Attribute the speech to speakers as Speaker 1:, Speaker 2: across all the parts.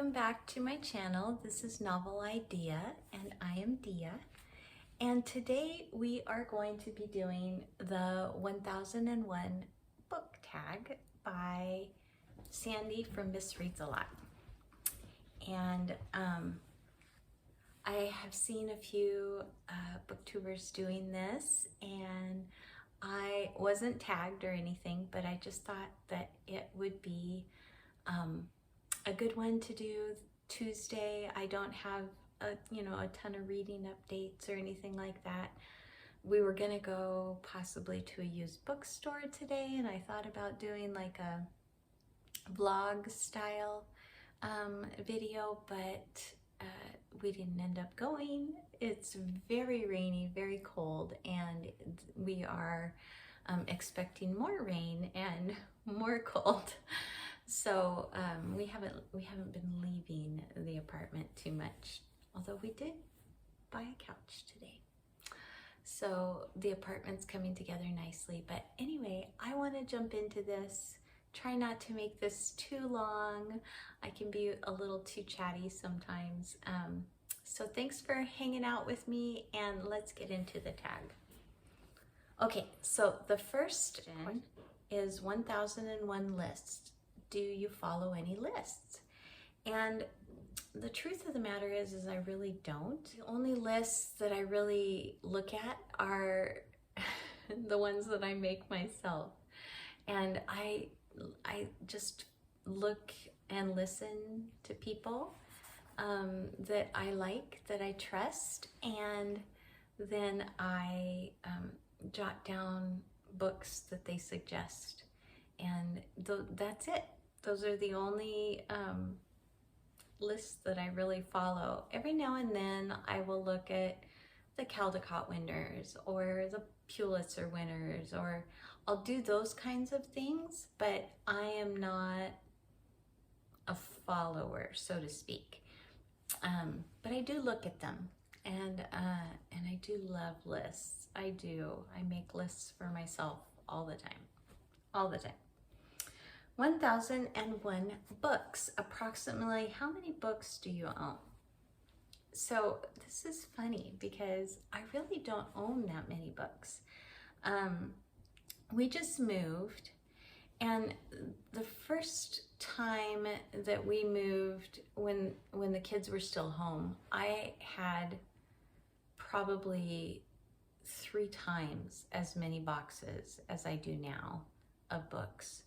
Speaker 1: welcome back to my channel. This is Novel Idea and I am Dia. And today we are going to be doing the 1001 book tag by Sandy from Miss Reads a Lot. And I have seen a few booktubers doing this, and I wasn't tagged or anything, but I just thought that it would be a good one to do Tuesday. I don't have a ton of reading updates or anything like that. We were gonna go possibly to a used bookstore today, and I thought about doing like a vlog style video, but we didn't end up going. It's very rainy, very cold, and we are expecting more rain and more cold. So we haven't been leaving the apartment too much, although we did buy a couch today. So the apartment's coming together nicely. But anyway, I want to jump into this. Try not to make this too long. I can be a little too chatty sometimes. So thanks for hanging out with me, and let's get into the tag. Okay, so the first one is 1001 lists. Do you follow any lists? And the truth of the matter is I really don't. The only lists that I really look at are the ones that I make myself. And I just look and listen to people that I like, that I trust, and then I jot down books that they suggest. And that's it. Those are the only lists that I really follow. Every now and then I will look at the Caldecott winners or the Pulitzer winners, or I'll do those kinds of things, but I am not a follower, so to speak. But I do look at them, and I do love lists. I do. I make lists for myself all the time. All the time. 1001 books. Approximately how many books do you own? So this is funny because I really don't own that many books. We just moved, and the first time that we moved, when the kids were still home, I had probably 3 times as many boxes as I do now of books.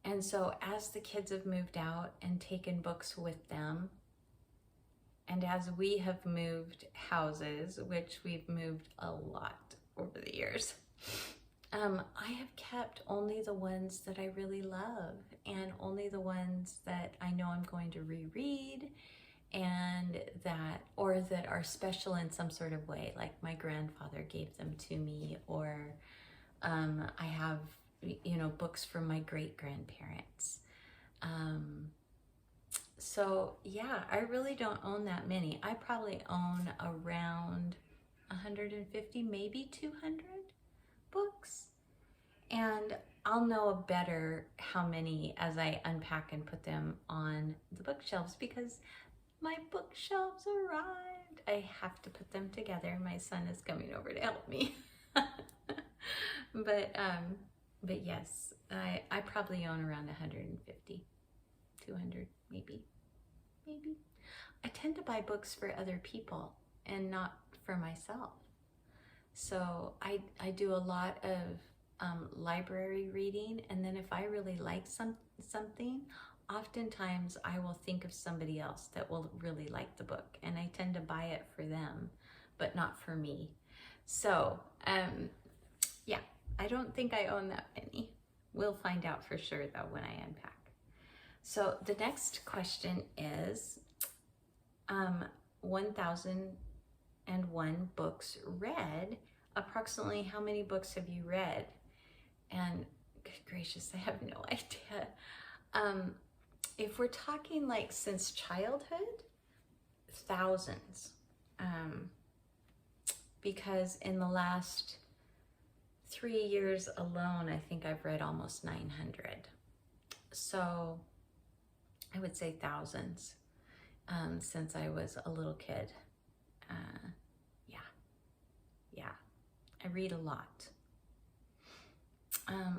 Speaker 1: And so as the kids have moved out and taken books with them, and as we have moved houses, which we've moved a lot over the years, I have kept only the ones that I really love, and only the ones that I know I'm going to reread, and that are special in some sort of way, like my grandfather gave them to me, or I have books from my great-grandparents. So yeah, I really don't own that many. I probably own around 150, maybe 200 books. And I'll know better how many as I unpack and put them on the bookshelves, because my bookshelves arrived. I have to put them together. My son is coming over to help me. But yes, I probably own around 150, 200, maybe. I tend to buy books for other people and not for myself. So I do a lot of library reading, and then if I really like something, oftentimes I will think of somebody else that will really like the book, and I tend to buy it for them, but not for me. So yeah, I don't think I own that many. We'll find out for sure though when I unpack. So the next question is 1001 books read. Approximately how many books have you read? And good gracious, I have no idea. If we're talking like since childhood, thousands. Because in the last 3 years alone, I think I've read almost 900. So I would say thousands. since I was a little kid. Yeah, I read a lot.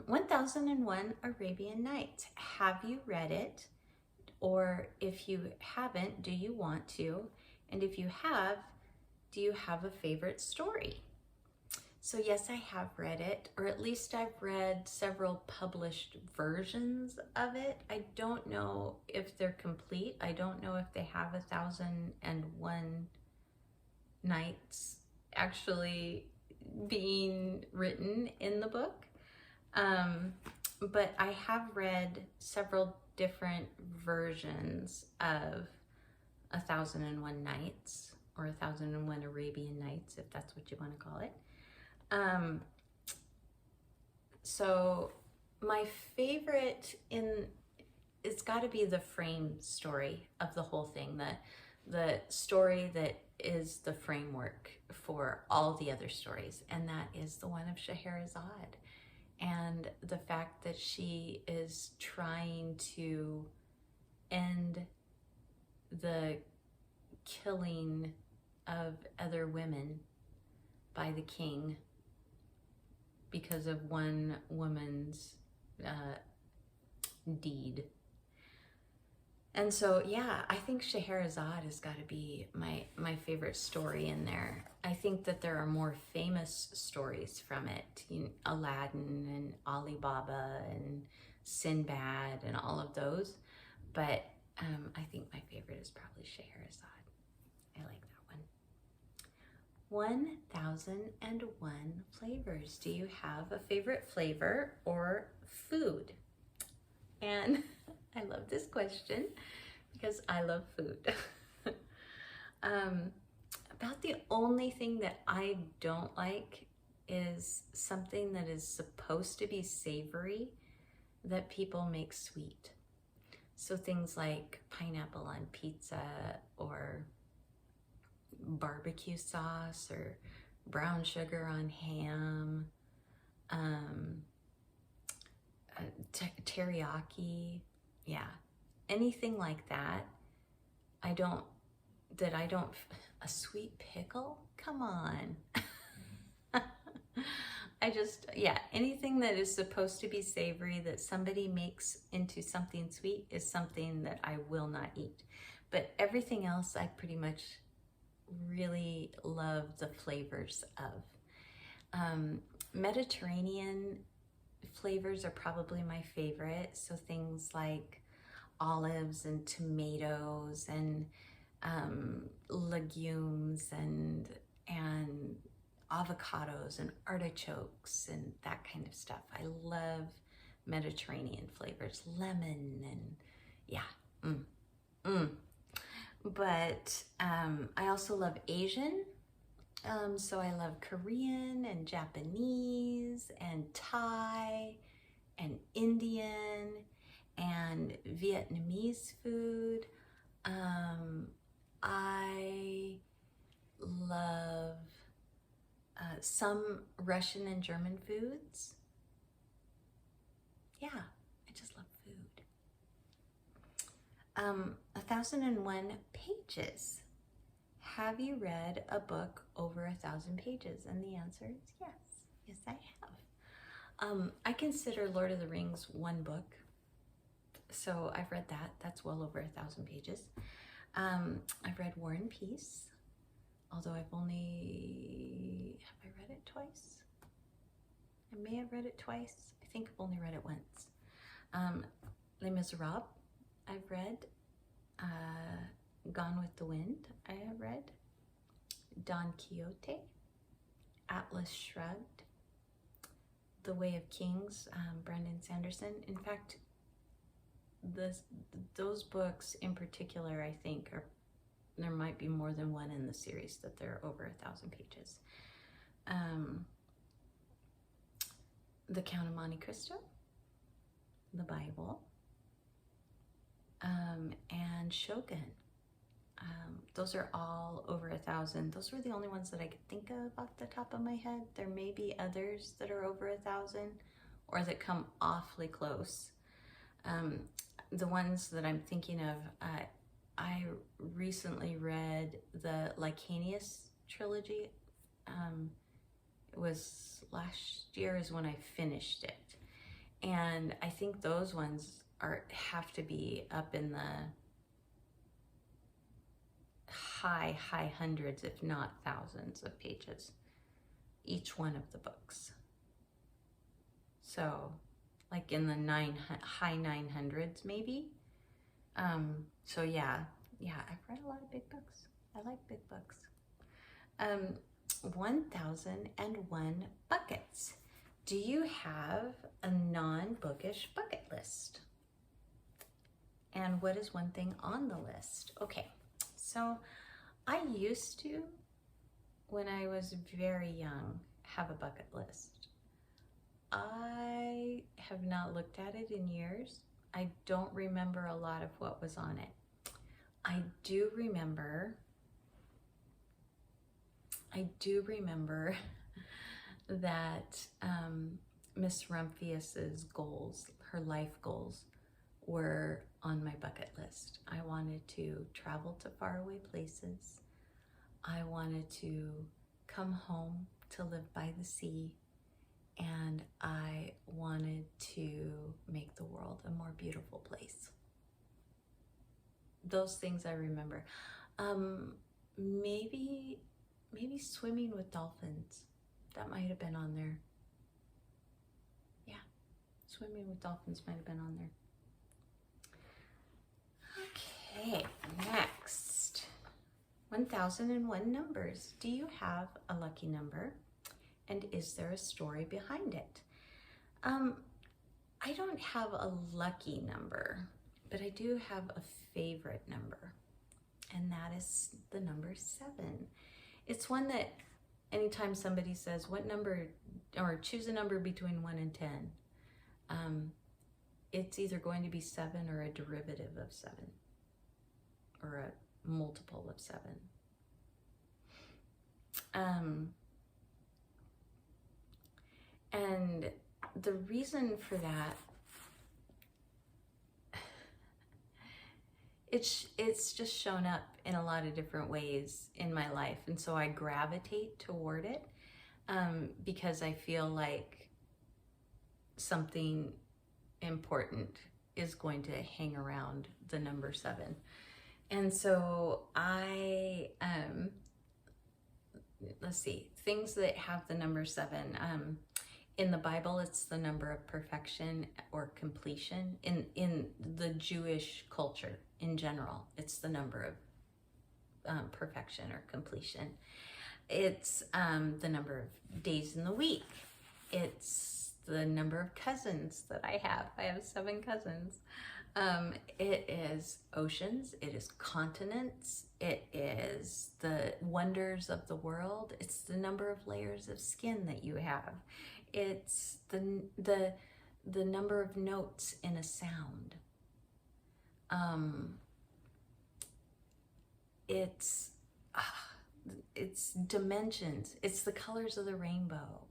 Speaker 1: 1001 Arabian Nights. Have you read it? Or if you haven't, do you want to? And if you have, do you have a favorite story? So yes, I have read it, or at least I've read several published versions of it. I don't know if they're complete. I don't know if they have 1001 nights actually being written in the book. But I have read several different versions of 1001 Nights, or 1001 Arabian Nights, if that's what you want to call it. So my favorite it's got to be the frame story of the whole thing, the story that is the framework for all the other stories, and that is the one of Scheherazade, and the fact that she is trying to end the killing of other women by the king because of one woman's deed. And so, yeah, I think Scheherazade has got to be my favorite story in there. I think that there are more famous stories from it, Aladdin and Ali Baba and Sinbad and all of those. But I think my favorite is probably Scheherazade. I like that one. 1001 flavors. Do you have a favorite flavor or food? And I love this question because I love food. About the only thing that I don't like is something that is supposed to be savory that people make sweet. So things like pineapple on pizza, or barbecue sauce, or brown sugar on ham, teriyaki, yeah, anything like that. A sweet pickle? Come on. Anything that is supposed to be savory that somebody makes into something sweet is something that I will not eat. But everything else I pretty much really love the flavors of. Mediterranean flavors are probably my favorite. So things like olives and tomatoes and legumes and avocados and artichokes and that kind of stuff. I love Mediterranean flavors, lemon and yeah. But I also love Asian. So I love Korean and Japanese and Thai and Indian and Vietnamese food. I love some Russian and German foods. Yeah, I just love food. 1001 pages. Have you read a book over 1,000 pages? And the answer is yes. Yes, I have. I consider Lord of the Rings one book. So I've read that. That's well over 1,000 pages. I've read War and Peace, although have I read it twice? I may have read it twice. I think I've only read it once. Les Miserables, I've read. Gone with the Wind, I have read. Don Quixote, Atlas Shrugged, The Way of Kings, Brandon Sanderson. In fact, those books in particular, I think, there might be more than one in the series that they're over 1,000 pages. The Count of Monte Cristo, the Bible, and Shogun. Those are all over 1,000. Those were the only ones that I could think of off the top of my head. There may be others that are over 1,000 or that come awfully close. The ones that I'm thinking of, I recently read the Lycanius trilogy. It was last year is when I finished it. And I think those ones have to be up in the high hundreds, if not thousands of pages, each one of the books. So like in the high 900s maybe. So yeah, I've read a lot of big books. I like big books. 1001 buckets. Do you have a non-bookish bucket list? And what is one thing on the list? Okay, so I used to, when I was very young, have a bucket list. I have not looked at it in years. I don't remember a lot of what was on it. I do remember that Miss Rumphius's goals, her life goals, were on my bucket list. I wanted to travel to faraway places. I wanted to come home to live by the sea. And I wanted to make the world a more beautiful place. Those things I remember. Maybe swimming with dolphins. That might have been on there. Yeah, swimming with dolphins might have been on there. Okay, next. 1001 numbers. Do you have a lucky number? And is there a story behind it? I don't have a lucky number, but I do have a favorite number, and that is the number 7. It's one that anytime somebody says, what number, or choose a number between 1 and 10, it's either going to be 7 or a derivative of 7, or a multiple of 7. And the reason for that, it's just shown up in a lot of different ways in my life. And so I gravitate toward it because I feel like something important is going to hang around the number 7. And so let's see, things that have the number 7. In the Bible, it's the number of perfection or completion. In the Jewish culture in general, it's the number of perfection or completion. It's the number of days in the week. It's the number of cousins that I have. I have 7 cousins. It is oceans. It is continents. It is the wonders of the world. It's the number of layers of skin that you have. It's the number of notes in a sound. It's dimensions. It's the colors of the rainbow.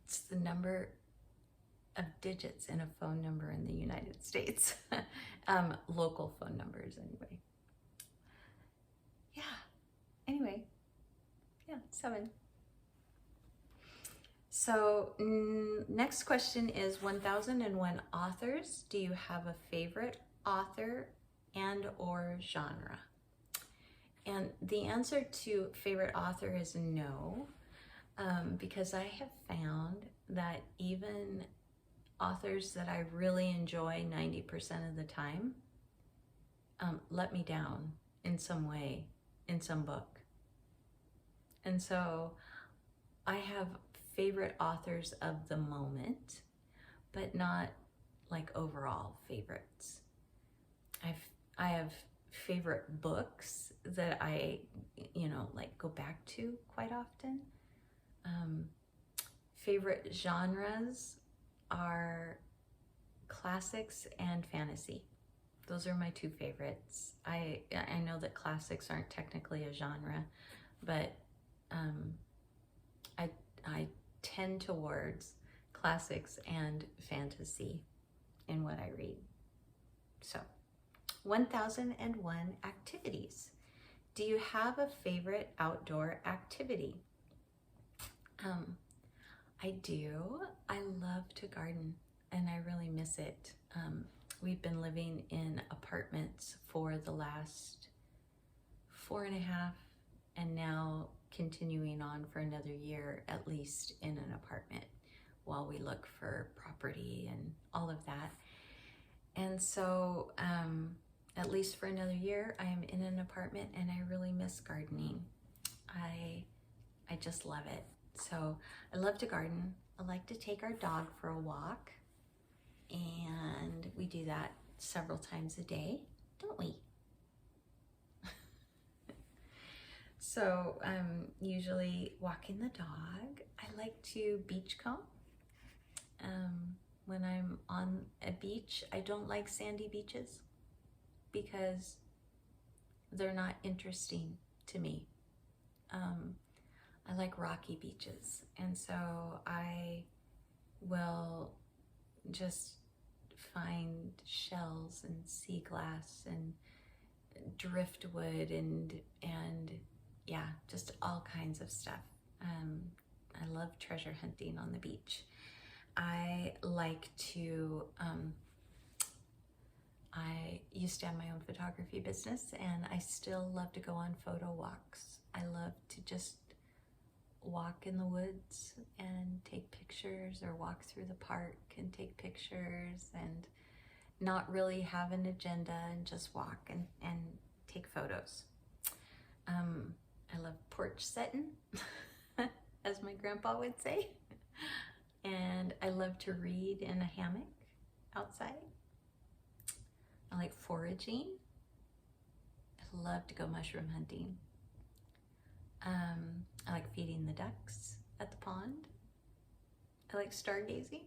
Speaker 1: It's the number of digits in a phone number in the United States. Local phone numbers anyway. Yeah, anyway. Yeah, 7. So next question is 1001 authors. Do you have a favorite author and or genre? And the answer to favorite author is no, because I have found that even authors that I really enjoy 90% of the time let me down in some way, in some book. And so I have favorite authors of the moment, but not like overall favorites. I have favorite books that I, like go back to quite often. Favorite genres are classics and fantasy. Those are my 2 favorites. I know that classics aren't technically a genre, but I tend towards classics and fantasy in what I read. So 1001 activities. Do you have a favorite outdoor activity? I do. I love to garden and I really miss it. We've been living in apartments for the last 4.5 and now continuing on for another year at least in an apartment while we look for property and all of that. And so at least for another year I am in an apartment and I really miss gardening. I just love it. So I love to garden. I like to take our dog for a walk, and we do that several times a day, don't we? So usually walking the dog. I like to beach comb. When I'm on a beach, I don't like sandy beaches because they're not interesting to me. I like rocky beaches, and so I will just find shells and sea glass and driftwood and yeah, just all kinds of stuff. I love treasure hunting on the beach. I like to, I used to have my own photography business and I still love to go on photo walks. I love to just walk in the woods and take pictures, or walk through the park and take pictures and not really have an agenda and just walk and take photos. I love porch setting, as my grandpa would say. And I love to read in a hammock outside. I like foraging. I love to go mushroom hunting. I like feeding the ducks at the pond. I like stargazing.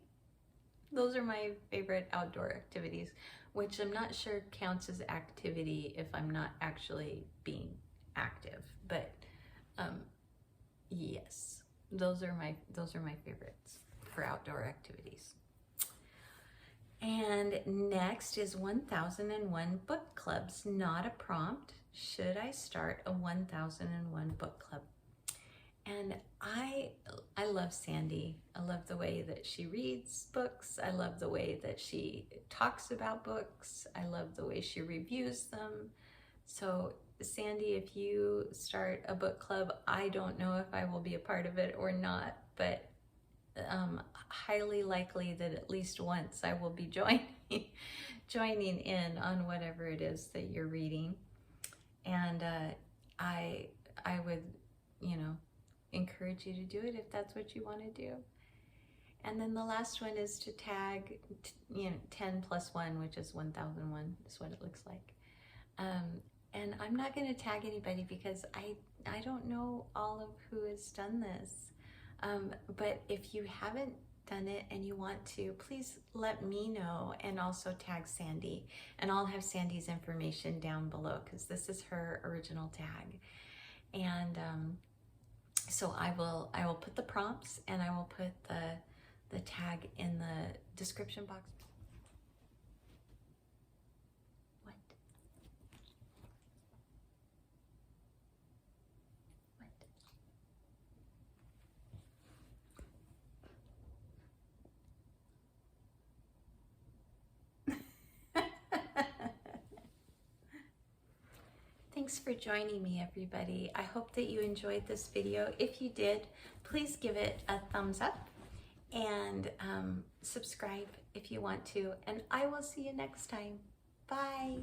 Speaker 1: Those are my favorite outdoor activities, which I'm not sure counts as activity if I'm not actually being active. But yes, those are my favorites for outdoor activities. And next is 1001 book clubs, not a prompt. Should I start a 1001 book club? And I love Sandy. I love the way that she reads books. I love the way that she talks about books. I love the way she reviews them. So Sandy, if you start a book club, I don't know if I will be a part of it or not, but highly likely that at least once I will be joining in on whatever it is that you're reading. And I would, encourage you to do it if that's what you want to do. And then the last one is to tag 10 plus 1, which is 1001 is what it looks like. And I'm not going to tag anybody because I don't know all of who has done this. But if you haven't done it and you want to, please let me know, and also tag Sandy, and I'll have Sandy's information down below because this is her original tag. And so I will put the prompts and I will put the tag in the description box. What? Thanks for joining me, everybody. I hope that you enjoyed this video. If you did, please give it a thumbs up and subscribe if you want to. And I will see you next time. Bye.